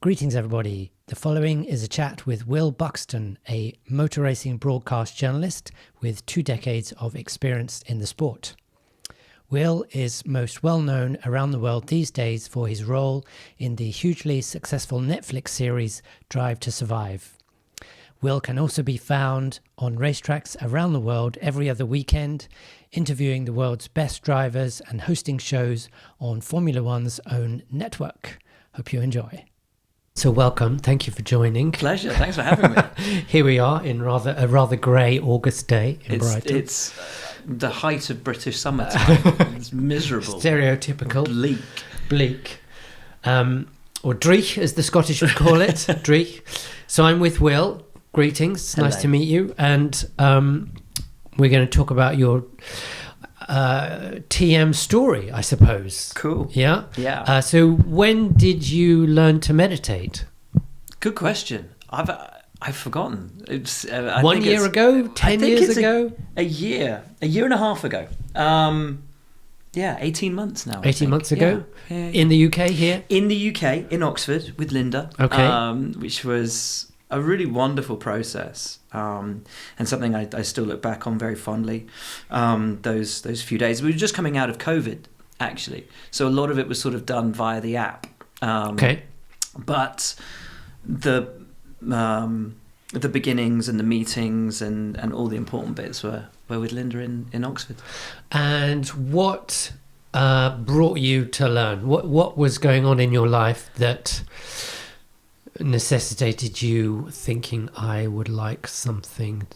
Greetings, everybody. The following is a chat with Will Buxton, a motor racing broadcast journalist with 2 decades of experience in the sport. Will is most well known around the world these days for his role in the hugely successful Netflix series Drive to Survive. Will can also be found on racetracks around the world every other weekend, interviewing the world's best drivers and hosting shows on Formula One's own network. Hope you enjoy. So welcome, thank you for joining. Pleasure, thanks for having me. Here we are in a rather grey August day in Brighton. It's the height of British summertime. It's miserable. Stereotypical. Bleak. Or dreich, as the Scottish would call it. Dreich. So I'm with Will. Greetings, Hello. Nice to meet you. And we're going to talk about your TM story, I suppose. Cool. Yeah? Yeah. So when did you learn to meditate? Good question. I've forgotten. It's 1 year ago? 10 years ago? A year and a half ago. 18 months now. 18 months ago? Yeah. In the UK here? In the UK, in Oxford, with Linda. Okay. Which was a really wonderful process, and something I still look back on very fondly. Those few days, we were just coming out of COVID, actually, so a lot of it was sort of done via the app. Okay. But the beginnings and the meetings and all the important bits were with Linda in Oxford. And what brought you to learn? What was going on in your life that necessitated you thinking, I would like something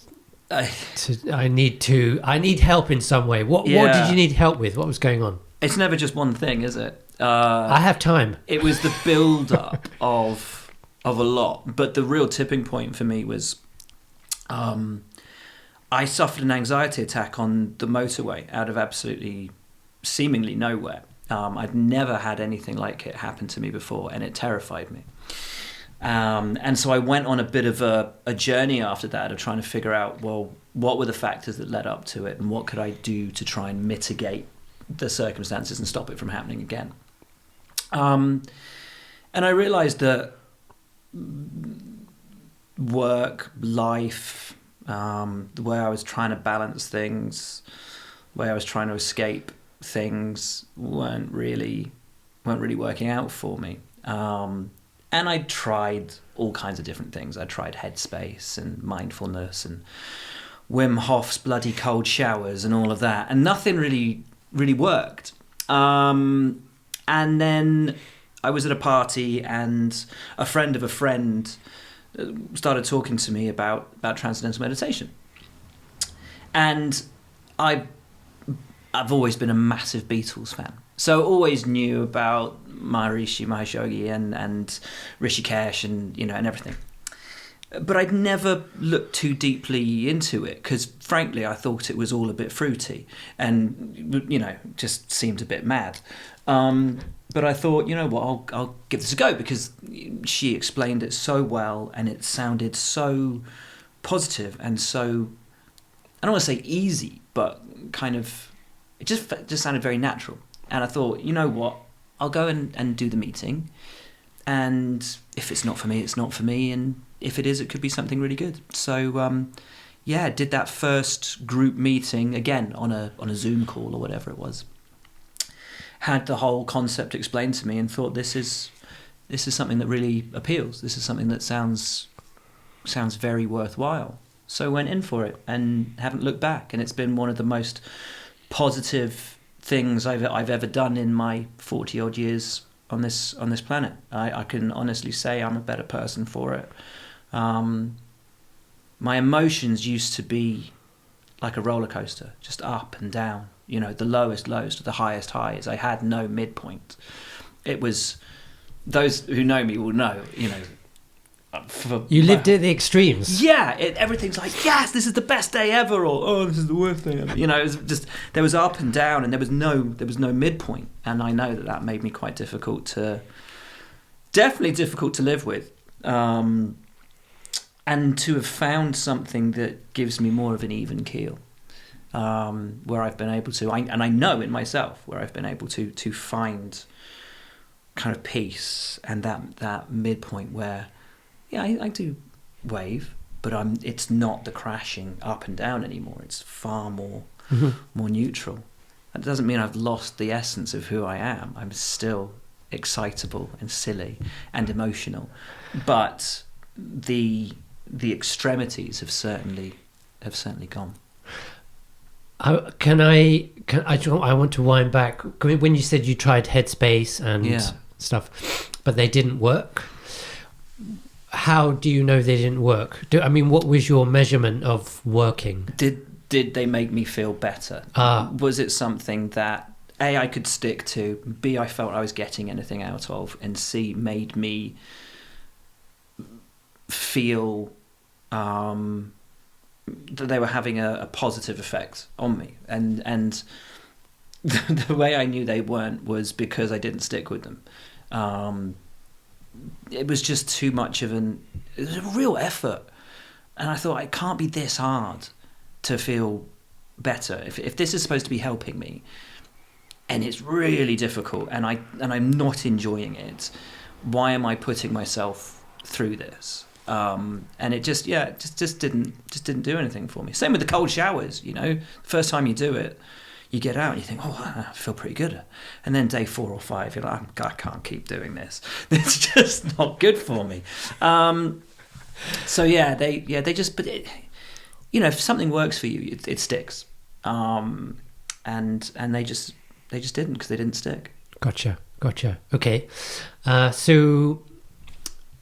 I need help in some way? What did you need help with? What was going on? It's never just one thing, is it? I have time. It was the build-up of a lot, but the real tipping point for me was I suffered an anxiety attack on the motorway out of absolutely seemingly nowhere. I'd never had anything like it happen to me before, and it terrified me. And so I went on a bit of a journey after that of trying to figure out, well, what were the factors that led up to it, and what could I do to try and mitigate the circumstances and stop it from happening again. And I realized that work, life, the way I was trying to balance things, the way I was trying to escape things weren't really working out for me. And I tried all kinds of different things. I tried headspace and mindfulness and Wim Hof's bloody cold showers and all of that, and nothing really worked. And then I was at a party, and a friend of a friend started talking to me about Transcendental Meditation. And I've always been a massive Beatles fan. So I always knew about Maharishi Mahesh Yogi and Rishikesh and everything. But I'd never looked too deeply into it because, frankly, I thought it was all a bit fruity and, just seemed a bit mad. But I thought, you know what, I'll give this a go because she explained it so well and it sounded so positive and so, I don't want to say easy, but kind of, it just sounded very natural. And I thought, you know what, I'll go and do the meeting. And if it's not for me, it's not for me. And if it is, it could be something really good. So, did that first group meeting, again, on a Zoom call or whatever it was. Had the whole concept explained to me and thought, this is something that really appeals. This is something that sounds very worthwhile. So went in for it and haven't looked back. And it's been one of the most positive things I've ever done in my 40 odd years on this planet. I can honestly say I'm a better person for it. My emotions used to be like a roller coaster, just up and down, the lowest lows to the highest highs. I had no midpoint. It was, those who know me will know, you lived at the extremes. Yeah, everything's like, yes, this is the best day ever, or oh, this is the worst day ever. It was just, there was up and down, and there was no midpoint. And I know that made me quite definitely difficult to live with. And to have found something that gives me more of an even keel, where I've been able to, and I know in myself where I've been able to find kind of peace and that midpoint where, yeah, I do wave, but it's not the crashing up and down anymore. It's far more neutral. That doesn't mean I've lost the essence of who I am. I'm still excitable and silly and emotional, but the extremities have certainly gone. I want to wind back when you said you tried Headspace and stuff, but they didn't work. How do you know they didn't work? What was your measurement of working? Did they make me feel better? Was it something that A, I could stick to, B, I felt I was getting anything out of, and C, made me feel that they were having a positive effect on me? And the way I knew they weren't was because I didn't stick with them. It was just too much of it was a real effort. And I thought, it can't be this hard to feel better. If this is supposed to be helping me, and it's really difficult, and I'm not enjoying it, why am I putting myself through this? And it just didn't do anything for me. Same with the cold showers, First time you do it, you get out and you think, I feel pretty good. And then day 4 or 5, you're like, I can't keep doing this. It's just not good for me. They just, but it, if something works for you, it sticks. And they just didn't, because they didn't stick. Gotcha. Okay. So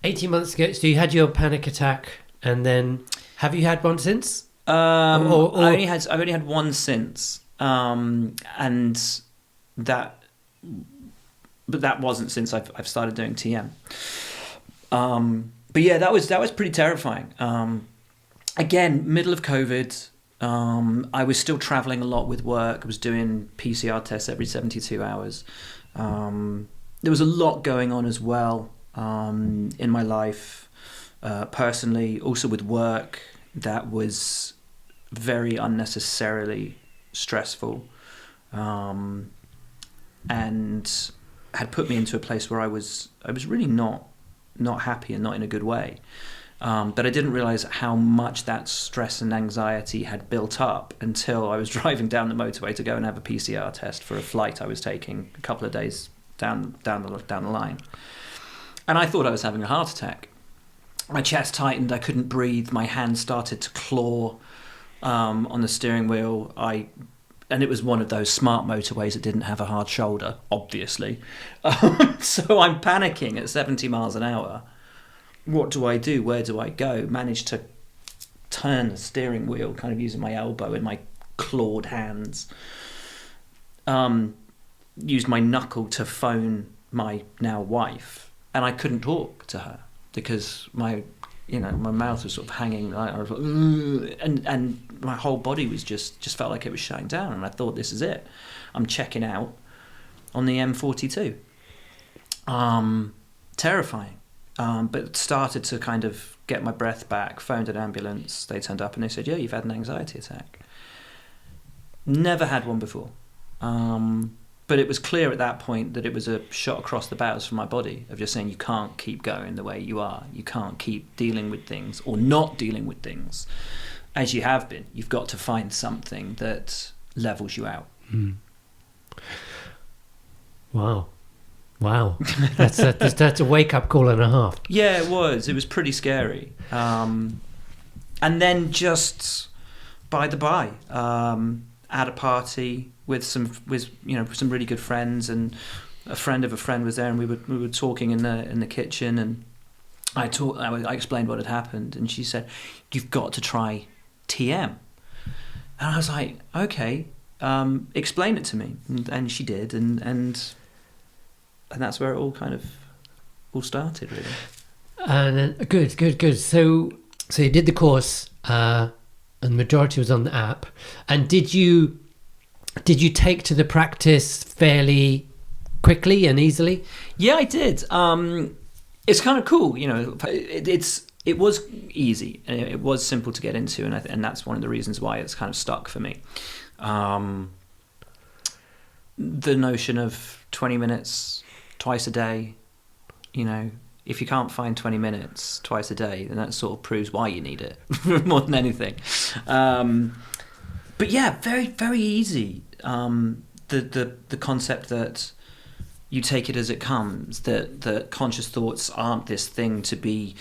18 months ago, so you had your panic attack, and then have you had one since? I've only had one since, but that wasn't since I've started doing TM. But yeah, that was pretty terrifying. Again, middle of COVID, I was still traveling a lot with work. I was doing PCR tests every 72 hours. There was a lot going on as well. In my life, personally, also with work, that was very unnecessarily stressful, and had put me into a place where I was really not happy and not in a good way. But I didn't realize how much that stress and anxiety had built up until I was driving down the motorway to go and have a PCR test for a flight I was taking a couple of days down the line. And I thought I was having a heart attack. My chest tightened, I couldn't breathe, my hands started to claw on the steering wheel. And it was one of those smart motorways that didn't have a hard shoulder, obviously. So I'm panicking at 70 miles an hour. What do I do? Where do I go? Managed to turn the steering wheel, kind of using my elbow and my clawed hands. Used my knuckle to phone my now wife. And I couldn't talk to her because my mouth was sort of hanging. I was like, and my whole body was just felt like it was shutting down. And I thought, this is it. I'm checking out on the M42. Terrifying. But started to kind of get my breath back. Phoned an ambulance. They turned up and they said, yeah, you've had an anxiety attack. Never had one before. But it was clear at that point that it was a shot across the bows for my body of just saying, you can't keep going the way you are. You can't keep dealing with things or not dealing with things as you have been. You've got to find something that levels you out. Wow. That's a wake-up call and a half. Yeah, it was. It was pretty scary. And then just by the by, at a party with some really good friends, and a friend of a friend was there, and we were talking in the kitchen, and I explained what had happened, and she said, "You've got to try TM." And I was like, "Okay, explain it to me." And she did, and that's where it all started, really. And then, good. So you did the course, and the majority was on the app. And did you take to the practice fairly quickly and easily? Yeah, I did. It's kind of cool, it was easy, and it was simple to get into, and that's one of the reasons why it's kind of stuck for me. The notion of 20 minutes twice a day. You know, if you can't find 20 minutes twice a day, then that sort of proves why you need it more than anything. But yeah, very, very easy. The concept that you take it as it comes, that conscious thoughts aren't this thing to be,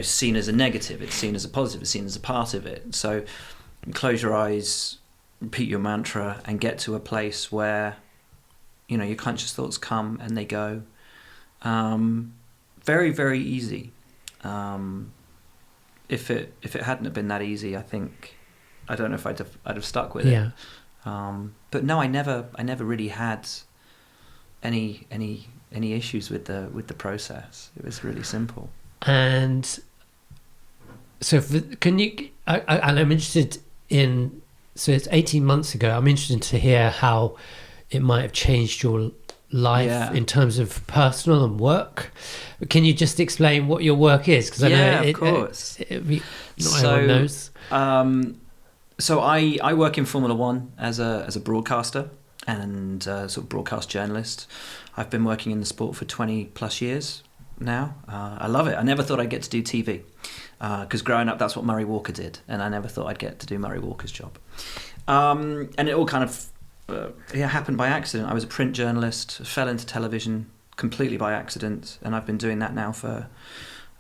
seen as a negative. It's seen as a positive. It's seen as a part of it. So close your eyes, repeat your mantra, and get to a place where, your conscious thoughts come and they go. Very, very easy. If it hadn't have been that easy, I don't know if I'd have stuck with it. But no, I never really had any issues with the process. It was really simple. And so, I'm interested in. So it's 18 months ago. I'm interested to hear how it might have changed your life in terms of personal and work. Can you just explain what your work is? Because I know of course. Not everyone knows. So I work in Formula One as a broadcaster and sort of broadcast journalist. I've been working in the sport for 20 plus years now. I love it. I never thought I'd get to do TV because growing up, that's what Murray Walker did, and I never thought I'd get to do Murray Walker's job. And it all kind of happened by accident. I was a print journalist, fell into television completely by accident, and I've been doing that now for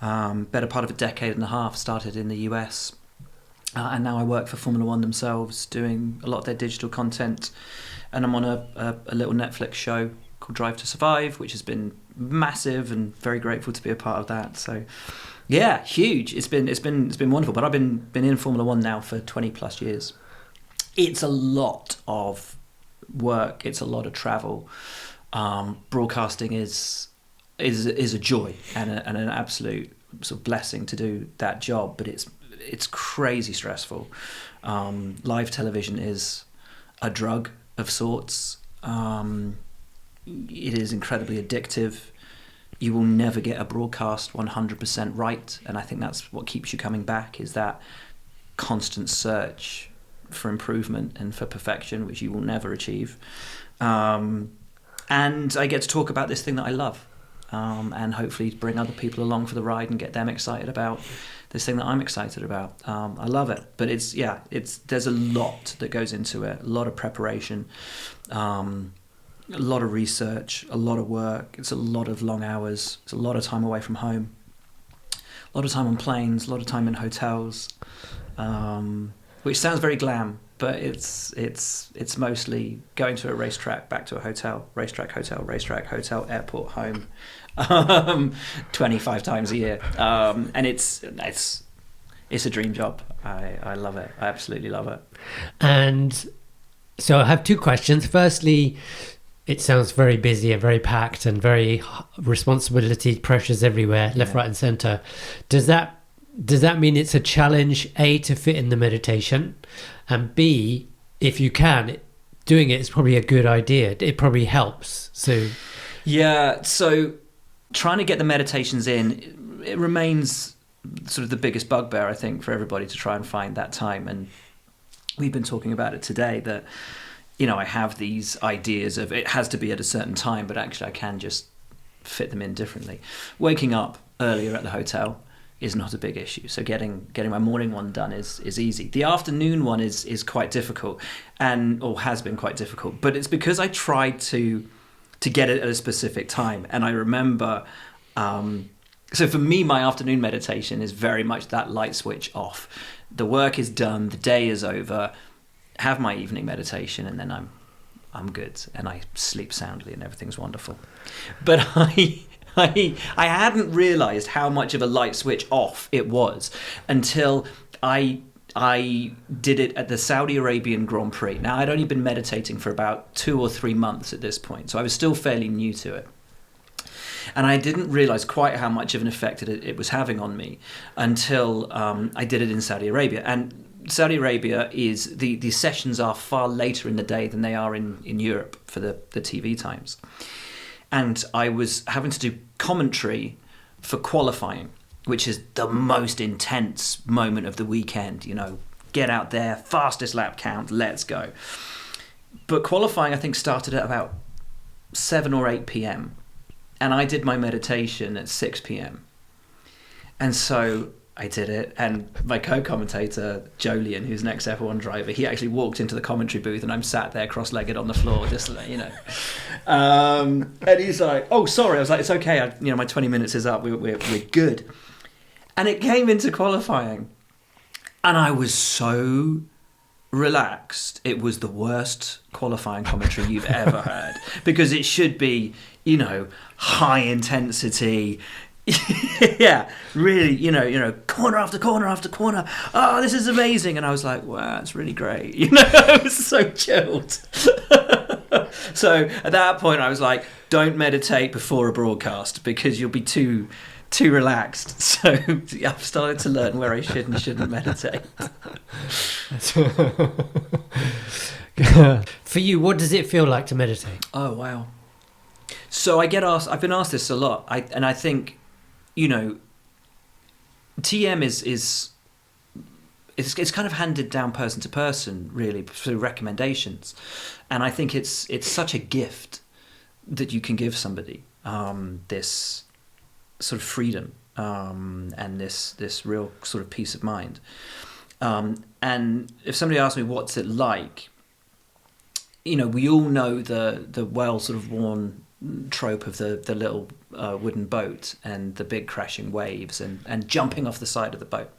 better part of a decade and a half. Started in the US, and now I work for Formula One themselves, doing a lot of their digital content, and I'm on a little Netflix show called Drive to Survive, which has been massive, and very grateful to be a part of that. So yeah, huge. It's been wonderful. But I've been in Formula One now for 20 plus years. It's a lot of work. It's a lot of travel. Broadcasting is a joy and an absolute sort of blessing to do that job. But it's crazy stressful. Live television is a drug of sorts. It is incredibly addictive. You will never get a broadcast 100% right, and I think that's what keeps you coming back, is that constant search for improvement and for perfection, which you will never achieve. And I get to talk about this thing that I love, and hopefully bring other people along for the ride and get them excited about this thing that I'm excited about. I love it, but there's a lot that goes into it, a lot of preparation, a lot of research, a lot of work. It's a lot of long hours. It's a lot of time away from home, a lot of time on planes, a lot of time in hotels, which sounds very glam, but it's mostly going to a racetrack, back to a hotel, racetrack, hotel, airport, home, 25 times a year, and it's a dream job. I love it. I absolutely love it. And so I have two questions. Firstly, it sounds very busy and very packed and very responsibility, pressures everywhere, left, right, and center. Does that mean it's a challenge, A, to fit in the meditation, and B, if you can, doing it is probably a good idea. It probably helps. So trying to get the meditations in, it remains sort of the biggest bugbear, I think, for everybody, to try and find that time. And we've been talking about it today, that I have these ideas of it has to be at a certain time, but actually I can just fit them in differently. Waking up earlier at the hotel is not a big issue. So getting my morning one done is easy. The afternoon one is quite difficult, or has been quite difficult. But it's because I tried to get it at a specific time. And I remember, so for me, my afternoon meditation is very much that light switch off. The work is done, the day is over, have my evening meditation, and then I'm good, and I sleep soundly, and everything's wonderful. But I hadn't realised how much of a light switch off it was until I did it at the Saudi Arabian Grand Prix. Now, I'd only been meditating for about 2 or 3 months at this point, so I was still fairly new to it. And I didn't realise quite how much of an effect it was having on me until I did it in Saudi Arabia. And Saudi Arabia is the sessions are far later in the day than they are in Europe for the TV times. And I was having to do commentary for qualifying, which is the most intense moment of the weekend. Get out there, fastest lap count, let's go. But qualifying, I think, started at about 7 or 8 p.m. and I did my meditation at 6 p.m. And so I did it, and my co-commentator, Jolien, who's an ex-F1 driver, he actually walked into the commentary booth, and I'm sat there cross-legged on the floor, just like, and he's like, "Oh, sorry." I was like, "It's okay. My 20 minutes is up. We're good." And it came into qualifying, and I was so relaxed. It was the worst qualifying commentary you've ever heard, because it should be, high intensity. Yeah, really, corner after corner after corner. Oh, this is amazing. And I was like, wow, it's really great. I was so chilled. So at that point, I was like, don't meditate before a broadcast, because you'll be too relaxed. So I've started to learn where I should and shouldn't meditate. For you, what does it feel like to meditate? Oh, wow. So I've been asked this a lot. I think, TM is kind of handed down person to person, really, through recommendations. And I think it's such a gift that you can give somebody, this sort of freedom, and this real sort of peace of mind. And if somebody asks me what's it like, we all know the well sort of worn trope of the little wooden boat and the big crashing waves and jumping off the side of the boat.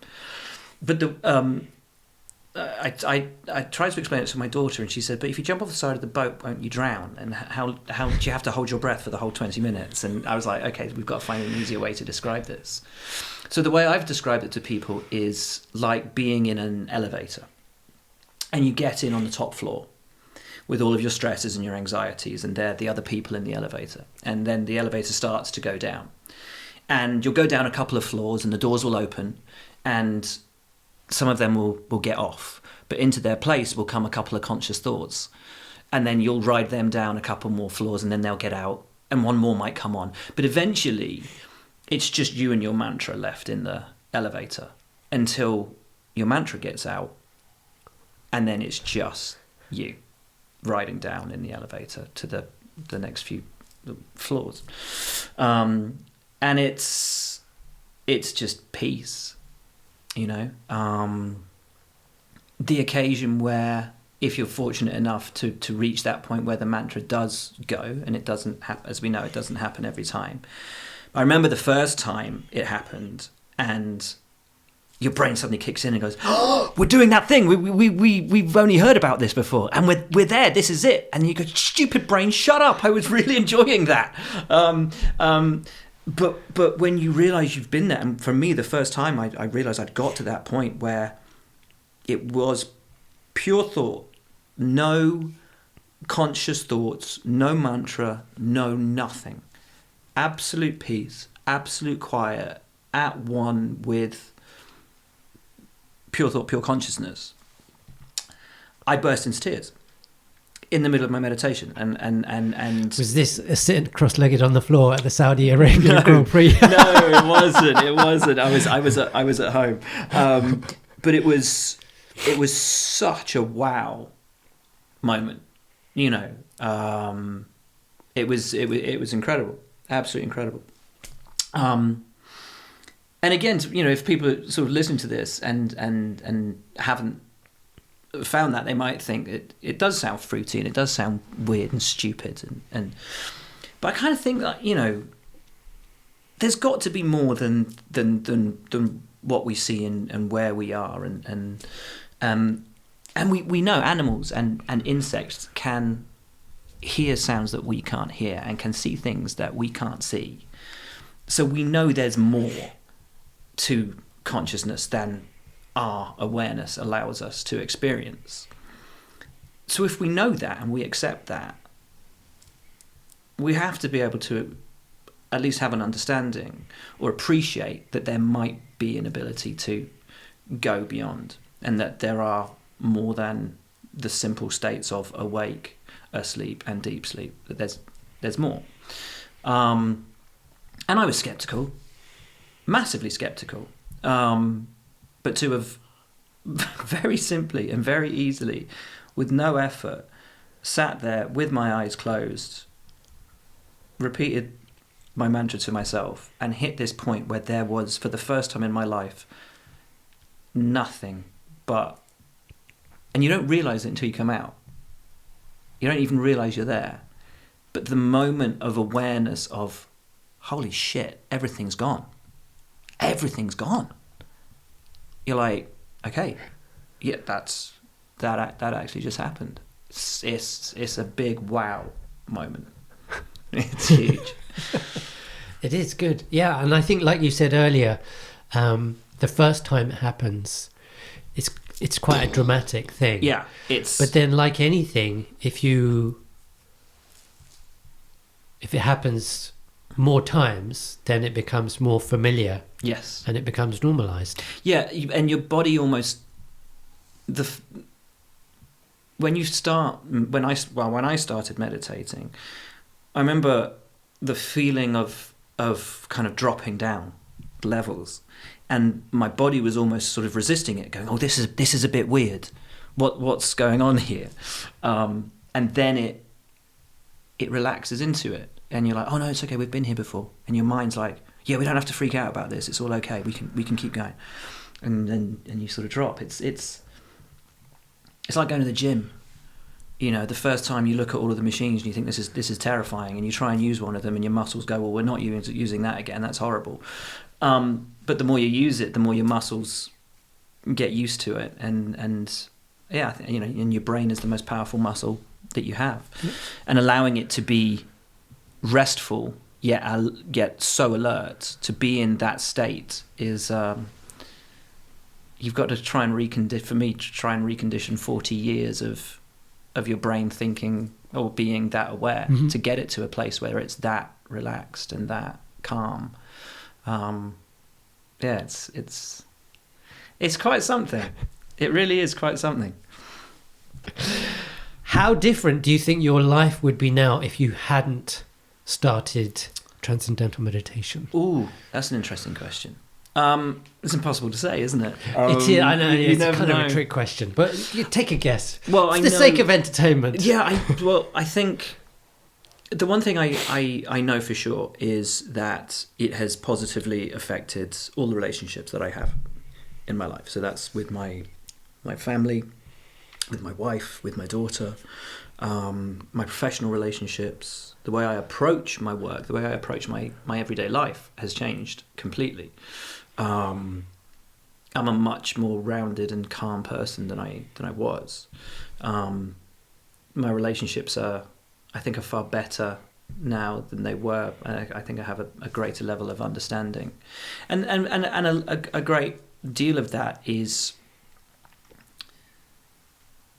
But I tried to explain it to my daughter, and she said, "But if you jump off the side of the boat, won't you drown? And how do you have to hold your breath for the whole 20 minutes?" And I was like, okay, we've got to find an easier way to describe this. So the way I've described it to people is like being in an elevator, and you get in on the top floor with all of your stresses and your anxieties, and they're the other people in the elevator. And then the elevator starts to go down. And you'll go down a couple of floors, and the doors will open, and some of them will get off. But into their place will come a couple of conscious thoughts. And then you'll ride them down a couple more floors, and then they'll get out, and one more might come on. But eventually, it's just you and your mantra left in the elevator until your mantra gets out, and then it's just you riding down in the elevator to the next few floors. And it's just peace, the occasion where, if you're fortunate enough to reach that point where the mantra does go, and it doesn't happen, as we know, it doesn't happen every time. I remember the first time it happened, and your brain suddenly kicks in and goes, "Oh, we're doing that thing. We've only heard about this before, and we're there. This is it." And you go, "Stupid brain, shut up! I was really enjoying that." But when you realise you've been there, and for me, the first time I realised I'd got to that point where it was pure thought, no conscious thoughts, no mantra, no nothing, absolute peace, absolute quiet, at one with pure thought, pure consciousness. I burst into tears in the middle of my meditation, and was this sitting cross-legged on the floor at the Saudi Arabia Grand Prix? No, it wasn't. I was at home, but it was such a wow moment. It was incredible, absolutely incredible. And again, if people are sort of listening to this and haven't found that, they might think it does sound fruity and it does sound weird and stupid, but I kind of think that there's got to be more than what we see and where we are, and we know animals and insects can hear sounds that we can't hear and can see things that we can't see. So we know there's more to consciousness than our awareness allows us to experience. So if we know that and we accept that, we have to be able to at least have an understanding or appreciate that there might be an ability to go beyond, and that there are more than the simple states of awake, asleep, and deep sleep. That there's more. And I was skeptical, massively skeptical, but to have very simply and very easily, with no effort, sat there with my eyes closed repeated my mantra to myself and hit this point where there was, for the first time in my life, nothing but, and you don't realize it until you come out. You don't even realize you're there. But the moment of awareness of, holy shit, everything's gone. Everything's gone. You're like, okay, yeah, that actually just happened. It's a big wow moment. It's huge. It is good. Yeah, and I think, like you said earlier, the first time it happens, it's quite a dramatic thing. Yeah, But then, like anything, if it happens more times, then it becomes more familiar. Yes. And it becomes normalized. Yeah, and your body almost when I started meditating, I remember the feeling of kind of dropping down levels, and my body was almost sort of resisting it, going, "Oh, this is a bit weird. What's going on here?" And then it relaxes into it, and you're like, "Oh no, it's okay. We've been here before." And your mind's like, "Yeah, we don't have to freak out about this. It's all okay. We can keep going." And then you sort of drop. It's like going to the gym. You know, the first time you look at all of the machines and you think this is terrifying, and you try and use one of them, and your muscles go, "Well, we're not using that again. That's horrible." But the more you use it, the more your muscles get used to it, and yeah, you know, and your brain is the most powerful muscle that you have, and allowing it to be restful yet so alert, to be in that state is. You've got to try and recondition 40 years of your brain thinking or being that aware, mm-hmm. to get it to a place where it's that relaxed and that calm. Yeah, it's quite something. It really is quite something. How different do you think your life would be now if you hadn't started Transcendental Meditation? Ooh, that's an interesting question. It's impossible to say, isn't it? It is, I know, it's kind of a trick question, but you take a guess. Well, for the sake of entertainment. Yeah, I think the one thing I know for sure is that it has positively affected all the relationships that I have in my life. So that's with my family, with my wife, with my daughter, my professional relationships, the way I approach my work, the way I approach my everyday life has changed completely. I'm a much more rounded and calm person than I was. My relationships are far better now than they were. I think I have a greater level of understanding, and a great deal of that is.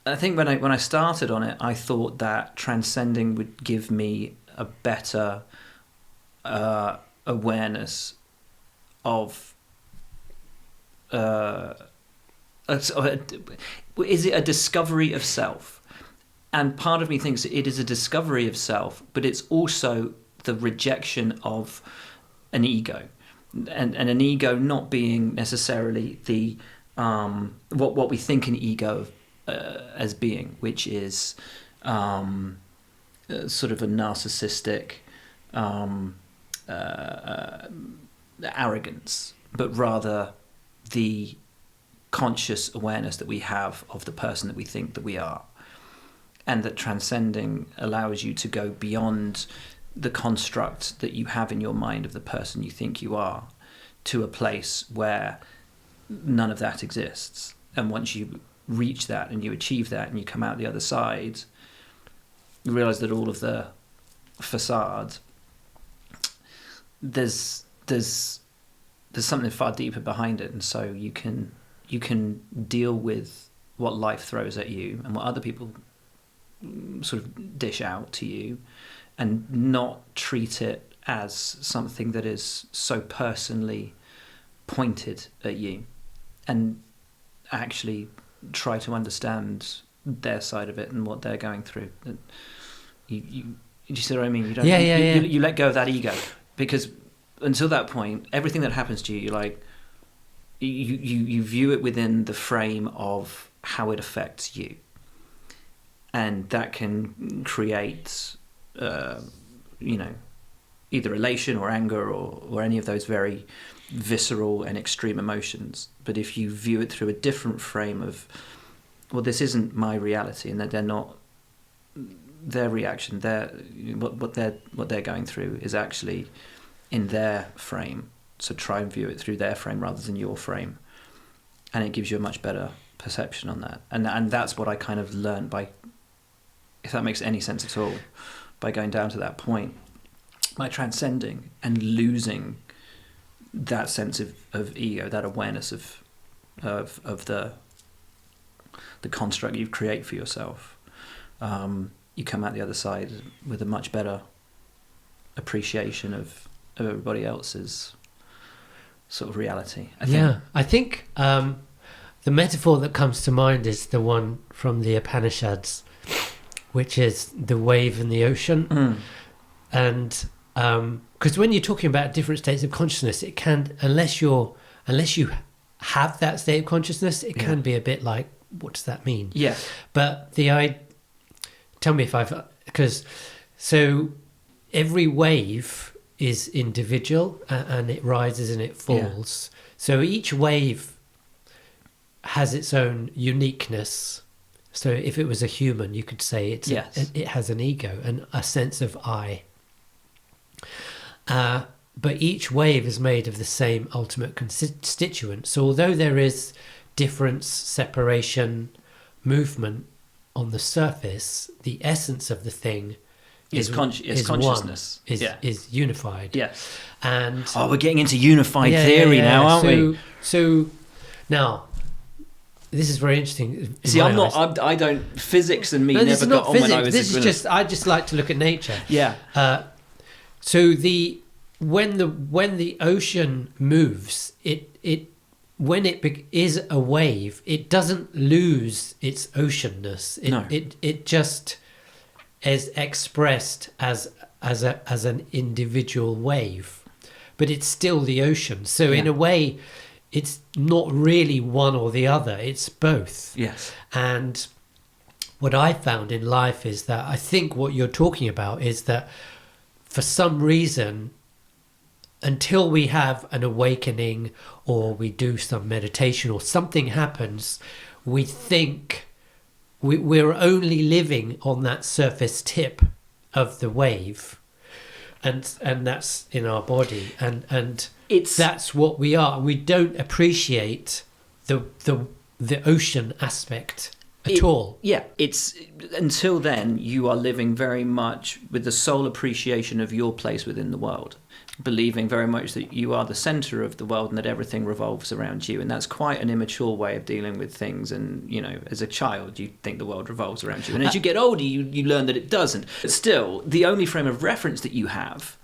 I think when I started on it, I thought that transcending would give me a better awareness of. Is it a discovery of self? And part of me thinks it is a discovery of self, but it's also the rejection of an ego, and an ego not being necessarily the what we think an ego as being, which is sort of a narcissistic arrogance, but rather the conscious awareness that we have of the person that we think that we are, and that transcending allows you to go beyond the construct that you have in your mind of the person you think you are, to a place where none of that exists. And once you reach that and you achieve that and you come out the other side, you realize that all of the facade, there's something far deeper behind it, and so you can deal with what life throws at you and what other people sort of dish out to you, and not treat it as something that is so personally pointed at you, and actually try to understand their side of it and what they're going through. You see what I mean? You don't. You let go of that ego, because until that point, everything that happens to you, you're like, you view it within the frame of how it affects you, and that can create, either elation or anger or any of those very visceral and extreme emotions. But if you view it through a different frame of, well, this isn't my reality, and that they're not, their reaction, what they're going through is actually in their frame. So try and view it through their frame rather than your frame, and it gives you a much better perception on that. And that's what I kind of learned by, if that makes any sense at all, by going down to that point, by transcending and losing that sense of ego, that awareness of the construct you create for yourself. You come out the other side with a much better appreciation of everybody else's sort of reality. I think the metaphor that comes to mind is the one from the Upanishads, which is the wave and the ocean. And because when you're talking about different states of consciousness, it can, unless you have that state of consciousness, it can be a bit like, what does that mean? Yeah. But tell me if so every wave is individual, and it rises and it falls. So each wave has its own uniqueness. So if it was a human, you could say it has an ego and a sense of I. But each wave is made of the same ultimate constituent. So although there is difference, separation, movement on the surface, the essence of the thing is consciousness. Is unified. Yes. And we're getting into unified theory now, aren't we? So now, this is very interesting. See, I don't. Physics and me never got on when I was. This is just. I just like to look at nature. Yeah. So when the ocean moves, when it is a wave, it doesn't lose its oceanness. It just is expressed as an individual wave, but it's still the ocean. So in a way, it's not really one or the other. It's both. Yes. And what I found in life is that I think what you're talking about is that for some reason, until we have an awakening or we do some meditation or something happens, we think we're only living on that surface tip of the wave, and that's in our body, and that's what we are. We don't appreciate the ocean aspect at all. Yeah, it's until then you are living very much with the sole appreciation of your place within the world, believing very much that you are the center of the world and that everything revolves around you. And that's quite an immature way of dealing with things. And, as a child, you think the world revolves around you. And as you get older, you learn that it doesn't. But still, the only frame of reference that you have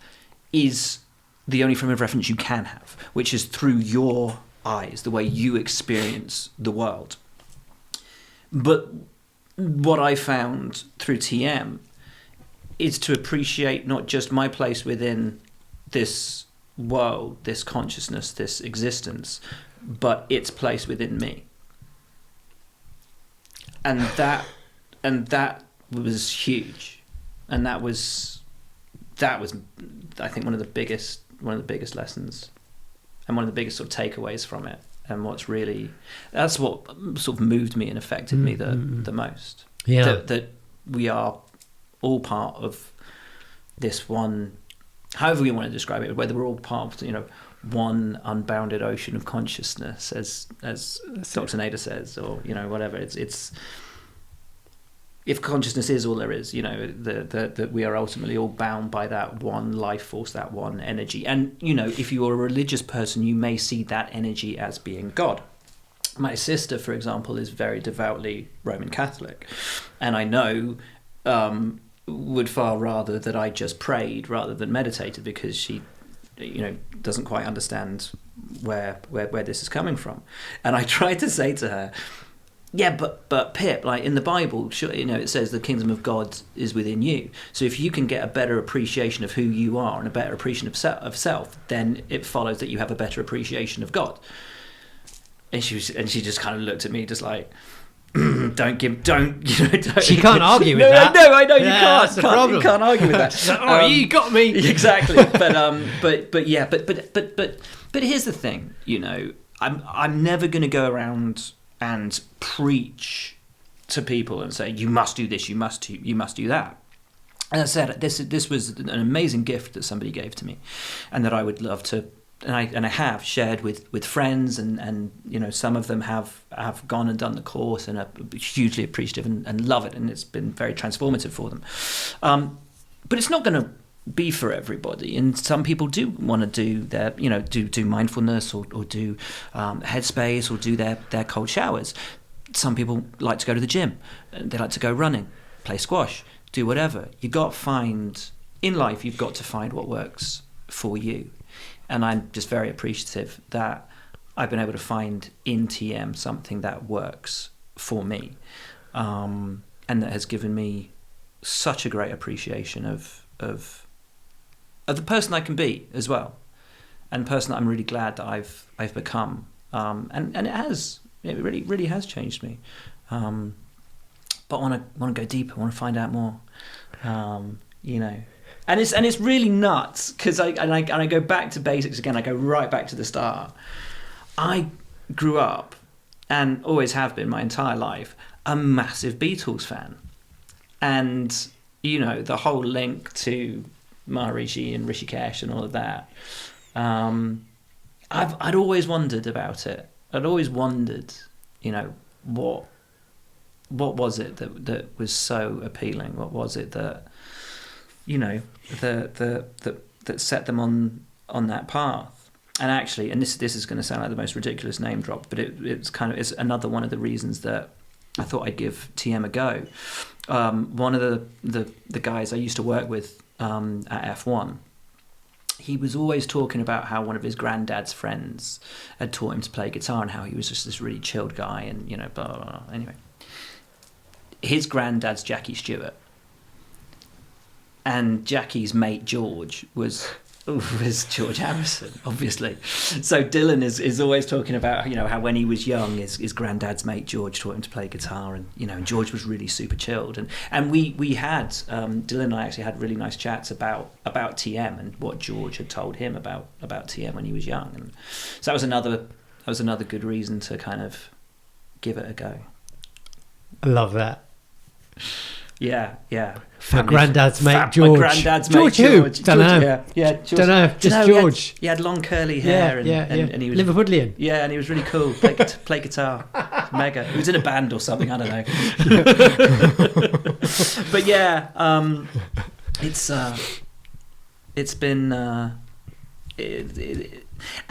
is the only frame of reference you can have, which is through your eyes, the way you experience the world. But what I found through TM is to appreciate not just my place within this world, this consciousness, this existence, but its place within me. And that was huge. And that was I think one of the biggest lessons and one of the biggest sort of takeaways from it. And that's what sort of moved me and affected me the most. Yeah. That we are all part of this one, however we want to describe it, whether we're all part of, one unbounded ocean of consciousness, as Dr. Nader says, or, whatever. It's if consciousness is all there is, that we are ultimately all bound by that one life force, that one energy. And, if you're a religious person, you may see that energy as being God. My sister, for example, is very devoutly Roman Catholic. And I know would far rather that I just prayed rather than meditated, because she, doesn't quite understand where this is coming from. And I tried to say to her, yeah, but Pip, like in the Bible, it says the kingdom of God is within you. So if you can get a better appreciation of who you are and a better appreciation of self, then it follows that you have a better appreciation of God. And she just kind of looked at me just like, don't you know, don't. She can't argue with that. No, I know you Yeah, can't. that's the problem. You can't argue with that. Oh, you got me. Exactly. But here's the thing. You know, I'm never going to go around and preach to people and say you must do this, you must do that. As I said, this was an amazing gift that somebody gave to me, and that I would love to. And I have shared with friends, and you know, some of them have gone and done the course and are hugely appreciative and love it, and it's been very transformative for them. But it's not going to be for everybody, and some people do want to do their, you know, do mindfulness or do headspace or do their cold showers. Some people like to go to the gym, they like to go running, play squash, do whatever. You've got to find what works for you. And I'm just very appreciative that I've been able to find in TM something that works for me, and that has given me such a great appreciation of the person I can be as well, and the person that I'm really glad that I've become. And it really has changed me. But I want to go deeper. I want to find out more. You know. And it's really nuts because I go back to basics again. I go right back to the start. I grew up, and always have been my entire life, a massive Beatles fan, and you know, the whole link to Maharishi and Rishikesh and all of that. I'd always wondered about it. I'd always wondered, you know, what was it that was so appealing? What was it that, you know, that set them on that path? And actually, and this is going to sound like the most ridiculous name drop, but it's another one of the reasons that I thought I'd give TM a go. One of the guys I used to work with at F1, he was always talking about how one of his granddad's friends had taught him to play guitar, and how he was just this really chilled guy, and you know, blah blah blah. Anyway, his granddad's Jackie Stewart. And Jackie's mate George was George Harrison, obviously. So Dylan is always talking about, you know, how when he was young, his granddad's mate George taught him to play guitar, and you know, and George was really super chilled. And we had Dylan and I actually had really nice chats about TM and what George had told him about TM when he was young, and so that was another good reason to kind of give it a go. I love that. Yeah. My granddad's mate George. My granddad's mate George who? George. Don't know. Yeah, George. Don't know. Just George. He had long curly hair, and he was Liverpudlian. Yeah, and he was really cool. Play guitar. Mega. He was in a band or something. I don't know. But yeah, it's been and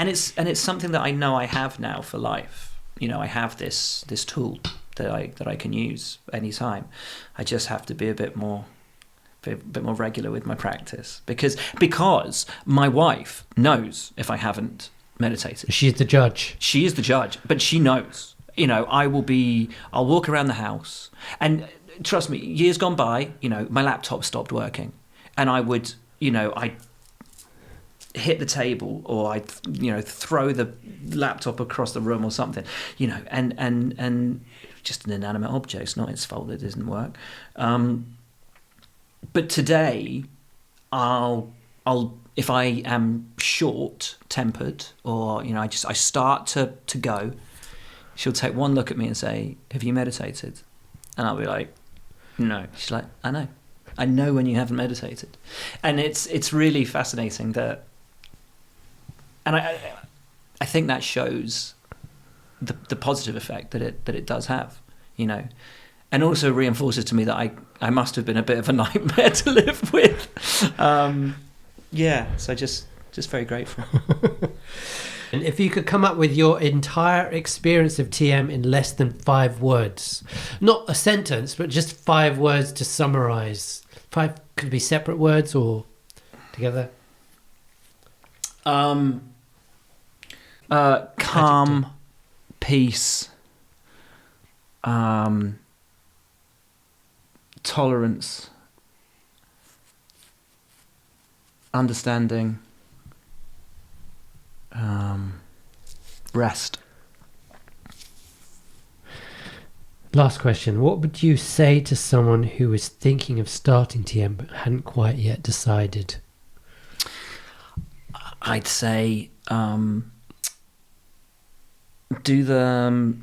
it's something that I know I have now for life. You know, I have this tool that I can use anytime. I just have to be a bit more regular with my practice, because my wife knows if I haven't meditated. She's the judge. She is the judge, but she knows. You know, I'll walk around the house, and trust me, years gone by, you know, my laptop stopped working, and I would, you know, I'd hit the table, or I'd, you know, throw the laptop across the room or something, you know, and just an inanimate object. It's not its fault that it doesn't work. But today, I'll if I am short-tempered, or you know, I start to go, she'll take one look at me and say, "Have you meditated?" And I'll be like, "No." She's like, I know when you haven't meditated," and it's really fascinating that, and I think that shows the positive effect that it does have, you know, and also reinforces to me that I must have been a bit of a nightmare to live with. So just very grateful. And if you could come up with your entire experience of TM in less than 5 words, not a sentence, but just 5 words to summarize. 5 could be separate words or together. Calm, peace, tolerance, understanding, rest. Last question. What would you say to someone who was thinking of starting TM but hadn't quite yet decided? I'd say do the...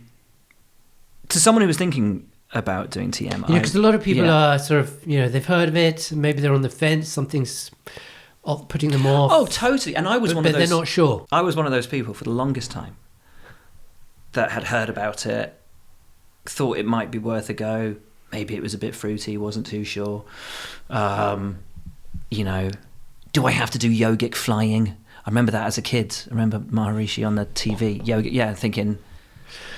to someone who was thinking about doing TM. Because a lot of people are sort of, they've heard of it, maybe they're on the fence, something's putting them off. Oh, totally. And I was one of those... But they're not sure. I was one of those people for the longest time that had heard about it, thought it might be worth a go. Maybe it was a bit fruity, wasn't too sure. Do I have to do yogic flying? I remember that as a kid. I remember Maharishi on the TV. Yoga, thinking...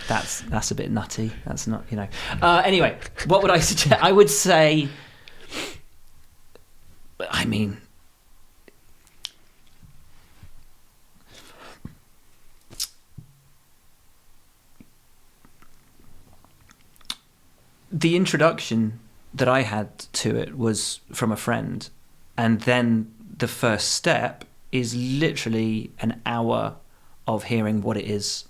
That's a bit nutty. That's not, Anyway, what would I suggest? I would say, the introduction that I had to it was from a friend, and then the first step is literally an hour of hearing what it is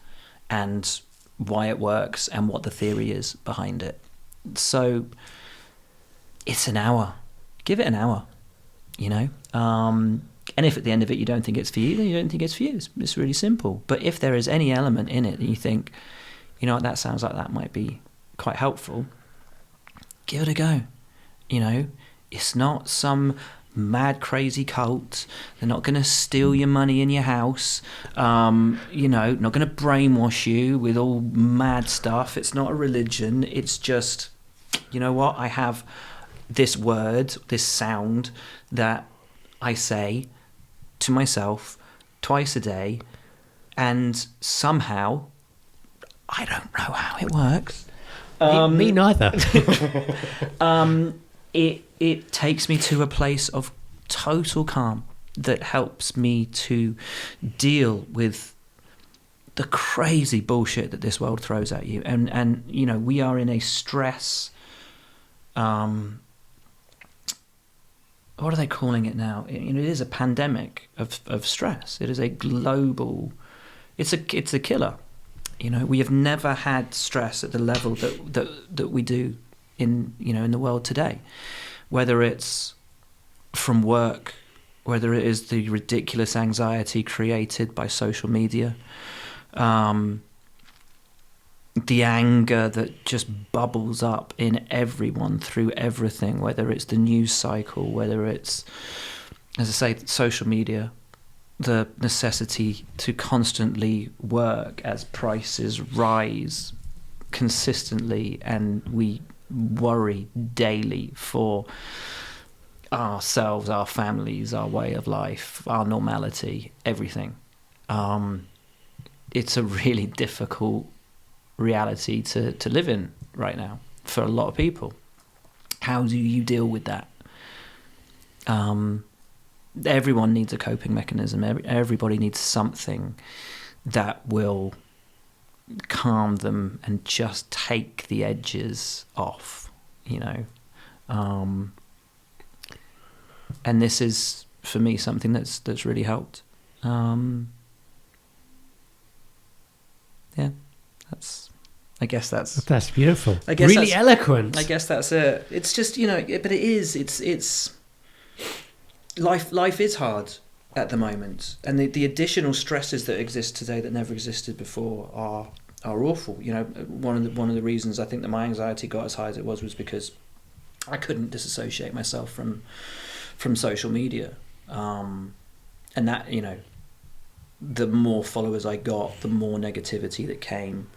and why it works and what the theory is behind it. So it's an hour. Give it an hour, and if at the end of it you don't think it's for you, then you don't think it's for you. It's really simple. But if there is any element in it that you think, that sounds like that might be quite helpful, give it a go. It's not some mad crazy cult. They're not going to steal your money in your house, not going to brainwash you with all mad stuff. It's not a religion. It's just, I have this word, this sound that I say to myself twice a day, and somehow I don't know how it works. Me neither. It takes me to a place of total calm that helps me to deal with the crazy bullshit that this world throws at you. And we are in a stress... what are they calling it now? It is a pandemic of stress. It is a global... It's a killer. We have never had stress at the level that we do in the world today. Whether it's from work, whether it is the ridiculous anxiety created by social media, the anger that just bubbles up in everyone through everything, whether it's the news cycle, whether it's, as I say, social media, the necessity to constantly work as prices rise consistently, and we worry daily for ourselves, our families, our way of life, our normality, everything. It's a really difficult reality to live in right now for a lot of people. How do you deal with that? Everyone needs a coping mechanism. Everybody needs something that will calm them and just take the edges off, and this is, for me, something that's really helped. I guess that's beautiful. I guess really eloquent. I guess that's it. It's just, but it is. It's life is hard at the moment, and the additional stresses that exist today that never existed before are awful. One of the reasons I think that my anxiety got as high as it was because I couldn't disassociate myself from social media, and that the more followers I got, the more negativity that came,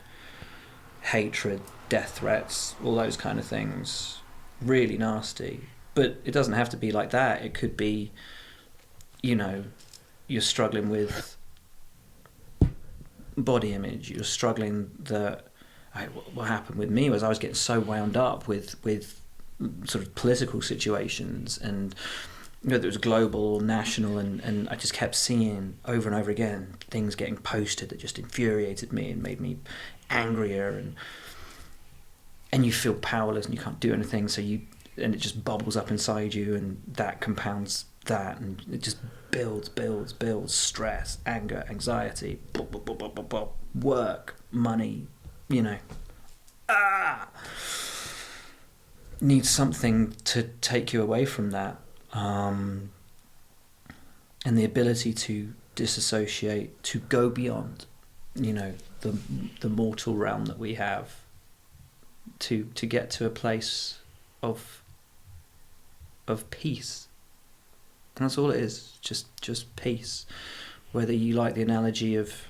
hatred, death threats, all those kind of things, really nasty. But it doesn't have to be like that. It could be, you're struggling with body image. You're struggling what happened with me was I was getting so wound up with sort of political situations, and it was global or national, and I just kept seeing over and over again things getting posted that just infuriated me and made me angrier, and you feel powerless and you can't do anything, and it just bubbles up inside you, and that compounds that, and it just builds stress, anger, anxiety, work, money, Need something to take you away from that, and the ability to disassociate, to go beyond, the mortal realm that we have, to get to a place of peace. And that's all it is, just peace. Whether you like the analogy of,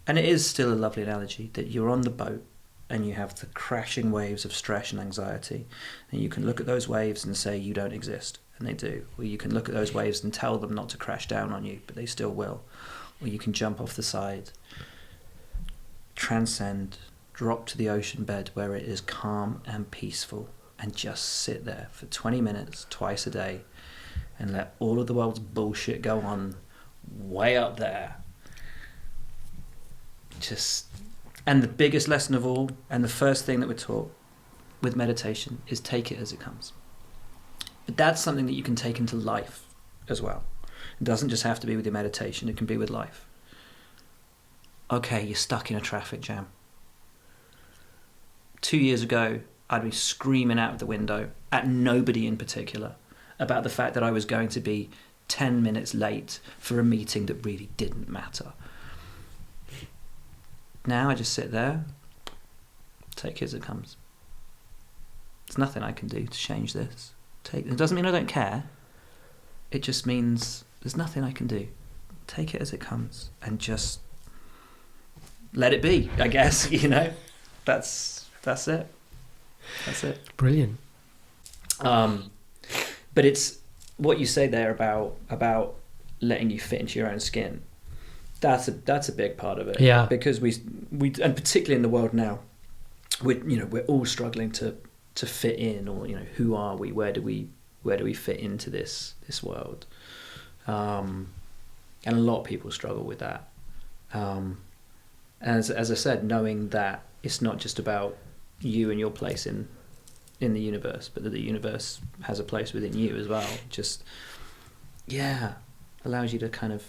and it is still a lovely analogy, that you're on the boat and you have the crashing waves of stress and anxiety, and you can look at those waves and say you don't exist, and they do. Or you can look at those waves and tell them not to crash down on you, but they still will. Or you can jump off the side, transcend, drop to the ocean bed where it is calm and peaceful, and just sit there for 20 minutes twice a day and let all of the world's bullshit go on way up there. And the biggest lesson of all, and the first thing that we're taught with meditation, is take it as it comes. But that's something that you can take into life as well. It doesn't just have to be with your meditation, it can be with life. Okay, you're stuck in a traffic jam. 2 years ago, I'd be screaming out of the window at nobody in particular about the fact that I was going to be 10 minutes late for a meeting that really didn't matter. Now I just sit there, take it as it comes. There's nothing I can do to change this. It doesn't mean I don't care. It just means there's nothing I can do. Take it as it comes and just let it be, I guess, That's it. That's it. Brilliant. But it's what you say there about letting you fit into your own skin. That's a big part of it. Yeah. Because we and particularly in the world now, we're all struggling to fit in, or who are we? Where do we fit into this world? And a lot of people struggle with that. As I said, knowing that it's not just about you and your place in the universe, but that the universe has a place within you as well. Just allows you to kind of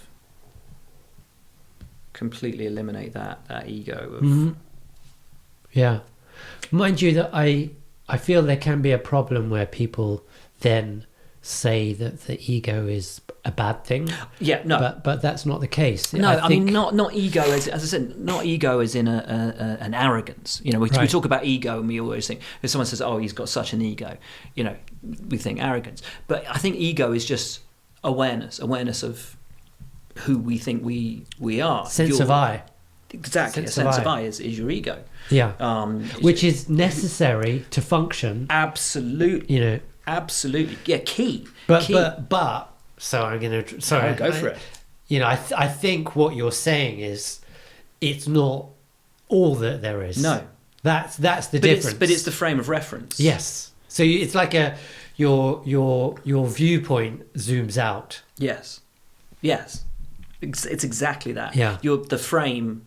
completely eliminate that ego of Mind you that I feel there can be a problem where people then say that the ego is a bad thing. But that's not the case. I mean not ego as I said, not ego as in an arrogance. We talk about ego and we always think, if someone says, oh, he's got such an ego, we think arrogance. But I think ego is just awareness of who we think we are. Sense of I. Exactly. A sense of I is your ego. Yeah. Which is necessary to function. Absolutely. Absolutely. Yeah, key. But so I'm going to... Sorry. Go for it. I think what you're saying is it's not all that there is. No. That's the difference. But it's the frame of reference. Yes. So it's like your viewpoint zooms out. Yes. It's exactly that. Yeah. The frame...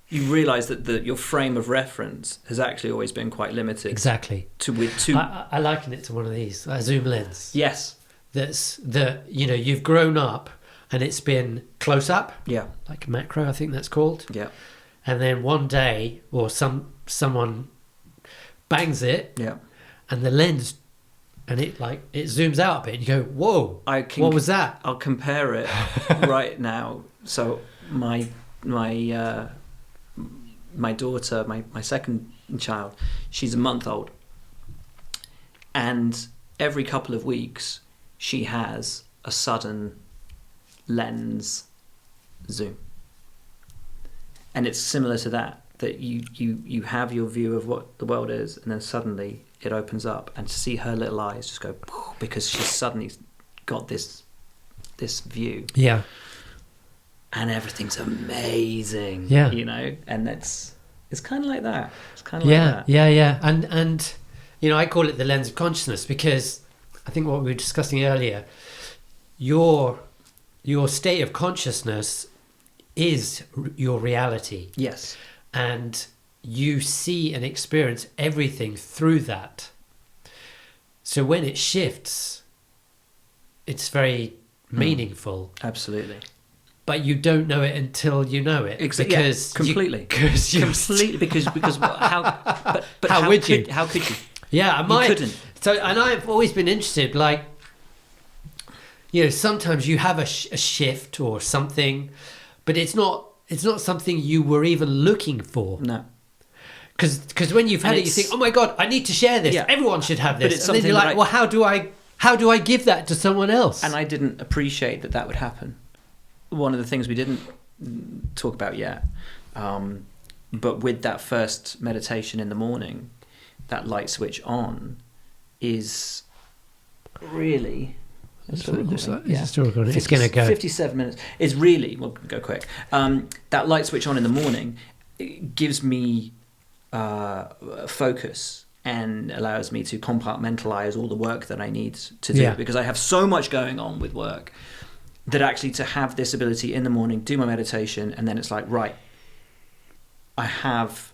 You realise that your frame of reference has actually always been quite limited. Exactly. I liken it to one of these, a zoom lens. Yes. You've grown up and it's been close up. Yeah. Like macro, I think that's called. Yeah. And then one day, or someone bangs it. Yeah. And the lens, and it zooms out a bit, and you go, "Whoa! What was that?" I'll compare it right now. So my daughter, my second child, she's a month old, and every couple of weeks she has a sudden lens zoom, and it's similar to that you have your view of what the world is, and then suddenly it opens up, and to see her little eyes just go because she's suddenly got this view. Yeah. And everything's amazing, and it's kind of like that. It's kind of like that. Yeah. And I call it the lens of consciousness, because I think what we were discussing earlier, your state of consciousness is your reality. Yes. And you see and experience everything through that. So when it shifts, it's very meaningful. Absolutely. but you don't know it until you know it. Because completely. Completely, because how would you? How could you? Yeah, you couldn't. So, and I've always been interested, like, you know, sometimes you have a shift or something, but it's not something you were even looking for. No. Because when you've had it, you think, oh my God, I need to share this. Yeah. Everyone should have this. But it's and then you're like, well, how do I give that to someone else? And I didn't appreciate that would happen. One of the things we didn't talk about yet, but with that first meditation in the morning, that light switch on is really... It's still recording. It's going to go. 57 minutes. Is really... We'll go quick. That light switch on in the morning, it gives me focus and allows me to compartmentalize all the work that I need to do. Because I have so much going on with work that actually to have this ability in the morning, do my meditation, and then it's like, right, I have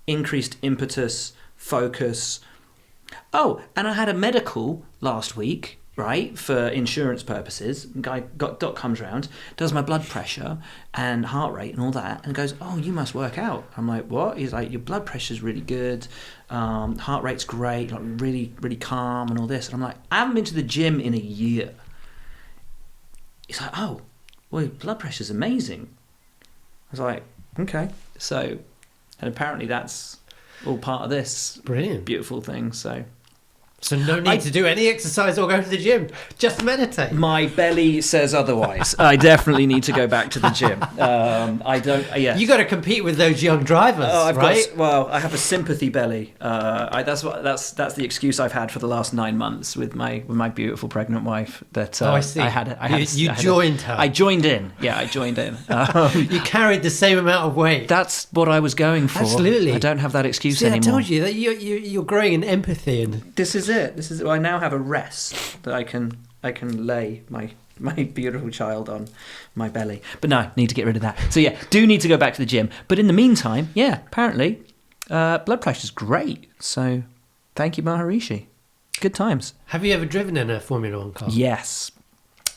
increased impetus, focus. Oh, and I had a medical last week, right, for insurance purposes. Doc comes round, does my blood pressure and heart rate and all that, and goes, oh, you must work out. I'm like, what? He's like, your blood pressure's really good, heart rate's great, like really, really calm and all this. And I'm like, I haven't been to the gym in a year. He's like, oh, well, your blood pressure's amazing. I was like, okay. So, and apparently that's all part of this brilliant, beautiful thing. So no need to do any exercise or go to the gym. Just meditate. My belly says otherwise. I definitely need to go back to the gym. I don't. Yeah. You got to compete with those young drivers, right? I have a sympathy belly. That's the excuse I've had for the last 9 months with my beautiful pregnant wife. That I see. You joined her. I joined in. Yeah, I joined in. You carried the same amount of weight. That's what I was going for. Absolutely. I don't have that excuse anymore. I told you that you're growing in empathy, and this is it. I now have a rest that I can lay my beautiful child on my belly. But no, need to get rid of that. So yeah, do need to go back to the gym. But in the meantime, yeah, apparently blood pressure's great. So thank you, Maharishi. Good times. Have you ever driven in a Formula One car? Yes.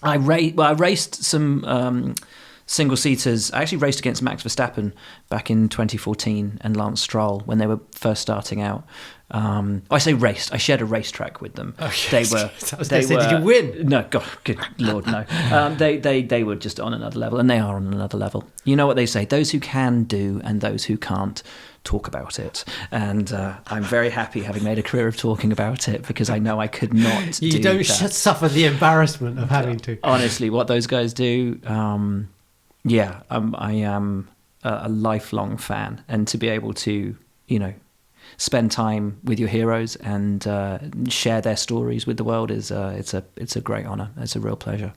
I raced some single-seaters. I actually raced against Max Verstappen back in 2014 and Lance Stroll when they were first starting out. I say raced. I shared a racetrack with them. Okay. Did you win? No, God, good Lord, no. They were just on another level, and they are on another level. You know what they say: those who can do, and those who can't talk about it. And I'm very happy having made a career of talking about it because I know I could not. You don't suffer the embarrassment of having to. Honestly, what those guys do. I am a lifelong fan, and to be able to, spend time with your heroes and share their stories with the world is it's a great honor. It's a real pleasure.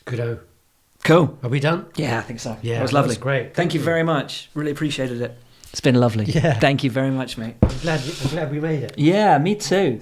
Good. Cool. Are we done? Yeah, I think so. Yeah, it was lovely. That was great. Thank you very much. Really appreciated it. It's been lovely. Yeah. Thank you very much, mate. I'm glad we made it. Yeah, me too.